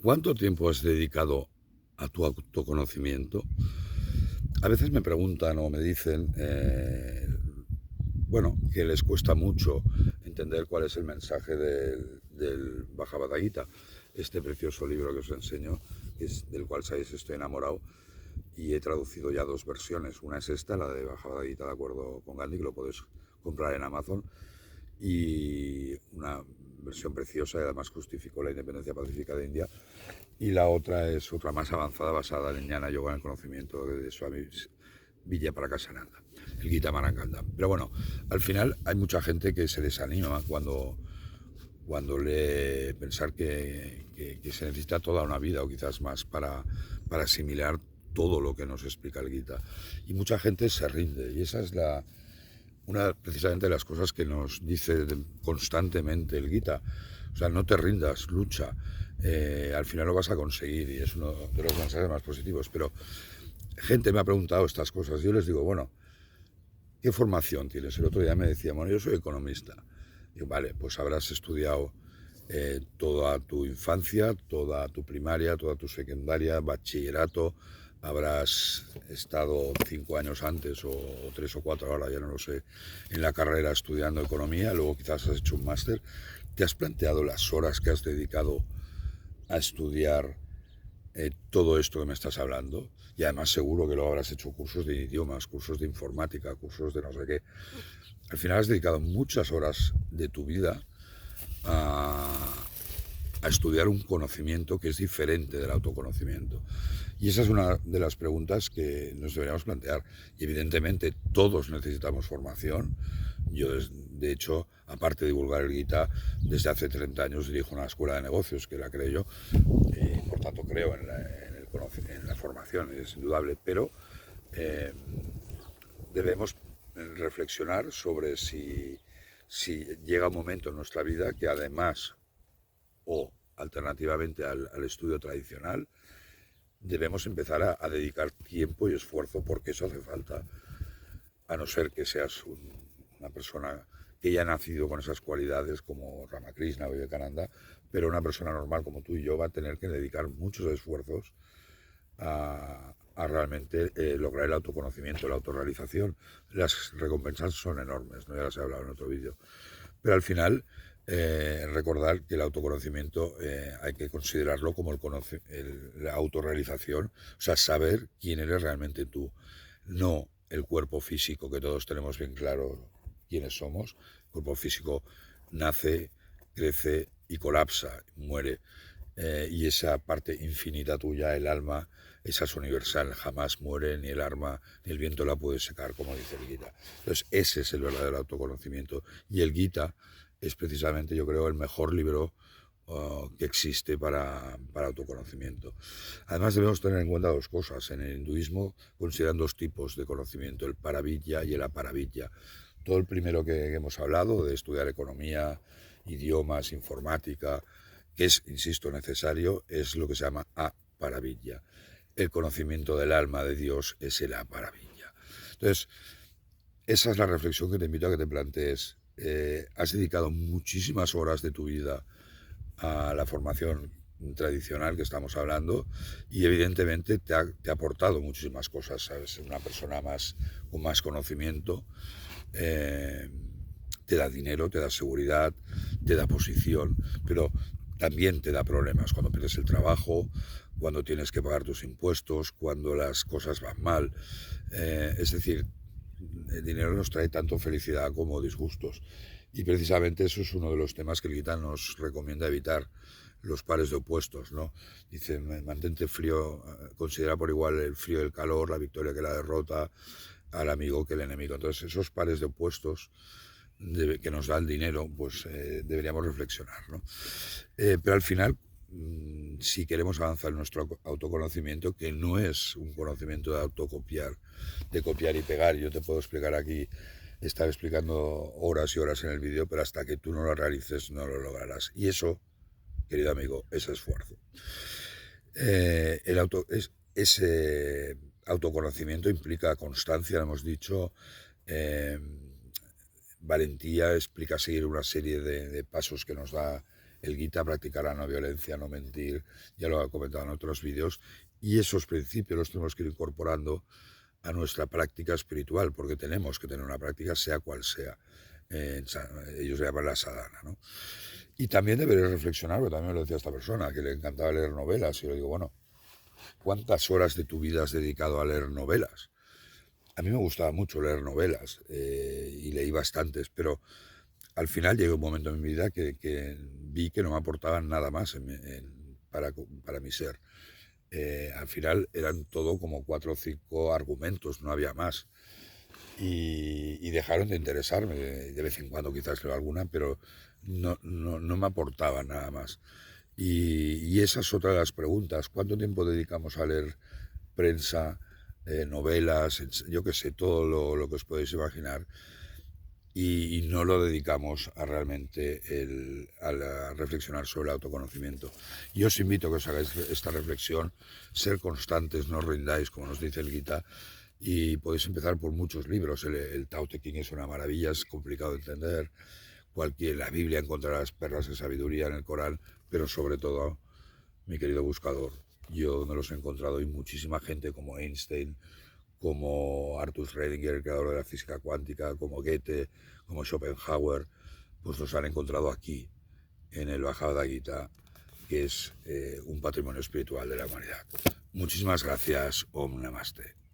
¿Cuánto tiempo has dedicado a tu autoconocimiento? A veces me preguntan o me dicen, bueno, que les cuesta mucho entender cuál es el mensaje del Bhagavad Gita, este precioso libro que os enseño, del cual sabéis estoy enamorado, y he traducido ya dos versiones. Una es esta, la de Bhagavad Gita de acuerdo con Gandhi, que lo podéis comprar en Amazon, y una versión preciosa y además justificó la independencia pacífica de India. Y la otra es otra más avanzada basada en Jnana Yoga, en el conocimiento de Swami Vijayaprakasananda, el Gita Manakanda. Pero bueno, al final hay mucha gente que se desanima cuando lee pensar que se necesita toda una vida o quizás más para asimilar todo lo que nos explica el Gita. Y mucha gente se rinde y esa es una precisamente de las cosas que nos dice constantemente el Gita. O sea, no te rindas, lucha. Al final lo vas a conseguir y es uno de los mensajes más positivos. Pero gente me ha preguntado estas cosas. Yo les digo, bueno, ¿qué formación tienes? El otro día me decía, bueno, yo soy economista. Digo, vale, pues habrás estudiado toda tu infancia, toda tu primaria, toda tu secundaria, bachillerato, habrás estado 5 años antes o 3 o 4, ahora ya no lo sé, en la carrera estudiando economía, luego quizás has hecho un máster. ¿Te has planteado las horas que has dedicado a estudiar todo esto que me estás hablando? Y además seguro que luego habrás hecho cursos de idiomas, cursos de informática, cursos de no sé qué. Al final has dedicado muchas horas de tu vida a estudiar un conocimiento que es diferente del autoconocimiento. Y esa es una de las preguntas que nos deberíamos plantear. Y evidentemente todos necesitamos formación. Yo, de hecho, aparte de divulgar el Gita, desde hace 30 años dirijo una escuela de negocios que la creo yo. Y por tanto creo en la formación, es indudable. Pero debemos reflexionar sobre si llega un momento en nuestra vida que además o alternativamente al estudio tradicional, debemos empezar a dedicar tiempo y esfuerzo porque eso hace falta, a no ser que seas una persona que ya ha nacido con esas cualidades como Ramakrishna o Vivekananda, pero una persona normal como tú y yo va a tener que dedicar muchos esfuerzos a realmente lograr el autoconocimiento, la autorrealización. Las recompensas son enormes, ¿no? Ya las he hablado en otro vídeo. Pero al final, recordar que el autoconocimiento hay que considerarlo como la autorrealización, o sea, saber quién eres realmente tú, no el cuerpo físico, que todos tenemos bien claro quiénes somos. El cuerpo físico nace, crece y colapsa, muere. Y esa parte infinita tuya, el alma, esa es universal, jamás muere, ni el alma, ni el viento la puede secar, como dice el Gita. Entonces, ese es el verdadero autoconocimiento. Y el Gita es precisamente, yo creo, el mejor libro que existe para autoconocimiento. Además, debemos tener en cuenta dos cosas. En el hinduismo consideran dos tipos de conocimiento, el paravidya y el aparavidya. Todo el primero que hemos hablado, de estudiar economía, idiomas, informática, que es, insisto, necesario, es lo que se llama aparavidya. El conocimiento del alma de Dios es el aparavidya. Entonces, esa es la reflexión que te invito a que te plantees. Has dedicado muchísimas horas de tu vida a la formación tradicional que estamos hablando y evidentemente te ha aportado muchísimas cosas, ¿sabes? Una persona con más conocimiento te da dinero, te da seguridad, te da posición, pero también te da problemas cuando pierdes el trabajo, cuando tienes que pagar tus impuestos, cuando las cosas van mal. Es decir, el dinero nos trae tanto felicidad como disgustos. Y precisamente eso es uno de los temas que el Gita nos recomienda evitar, los pares de opuestos, ¿no? Dice, mantente frío, considera por igual el frío y el calor, la victoria que la derrota, al amigo que el enemigo. Entonces, esos pares de opuestos que nos da el dinero, pues deberíamos reflexionar, ¿no? Pero al final, si queremos avanzar en nuestro autoconocimiento, que no es un conocimiento de autocopiar, de copiar y pegar, yo te puedo explicar aquí, estar explicando horas y horas en el vídeo, pero hasta que tú no lo realices no lo lograrás. Y eso, querido amigo, es esfuerzo. Ese autoconocimiento implica constancia, lo hemos dicho, valentía, explica seguir una serie de pasos que nos da el Gita, practicar la no violencia, no mentir, ya lo he comentado en otros vídeos, y esos principios los tenemos que ir incorporando a nuestra práctica espiritual, porque tenemos que tener una práctica sea cual sea. Ellos se llaman la sadhana, ¿no? Y también deberéis reflexionar, porque también me lo decía esta persona, que le encantaba leer novelas, y yo le digo, bueno, ¿cuántas horas de tu vida has dedicado a leer novelas? A mí me gustaba mucho leer novelas, y leí bastantes, pero al final llegó un momento en mi vida que vi que no me aportaban nada más para mi ser. Al final eran todo como 4 o 5 argumentos, no había más. Y dejaron de interesarme. De vez en cuando quizás leo alguna, pero no me aportaba nada más. Y esa es otra de las preguntas. ¿Cuánto tiempo dedicamos a leer prensa, novelas, yo qué sé, todo lo que os podéis imaginar? Y no lo dedicamos a realmente a reflexionar sobre el autoconocimiento. Y os invito a que os hagáis esta reflexión, ser constantes, no os rindáis, como nos dice el Gita, y podéis empezar por muchos libros. El Tao Te Ching es una maravilla, es complicado de entender. La Biblia encontrarás perlas de sabiduría en el Corán, pero sobre todo, mi querido buscador, yo me los he encontrado y muchísima gente como Einstein, como Arthur Schrödinger, el creador de la física cuántica, como Goethe, como Schopenhauer, pues los han encontrado aquí, en el Bhagavad Gita, que es un patrimonio espiritual de la humanidad. Muchísimas gracias. Om Namaste.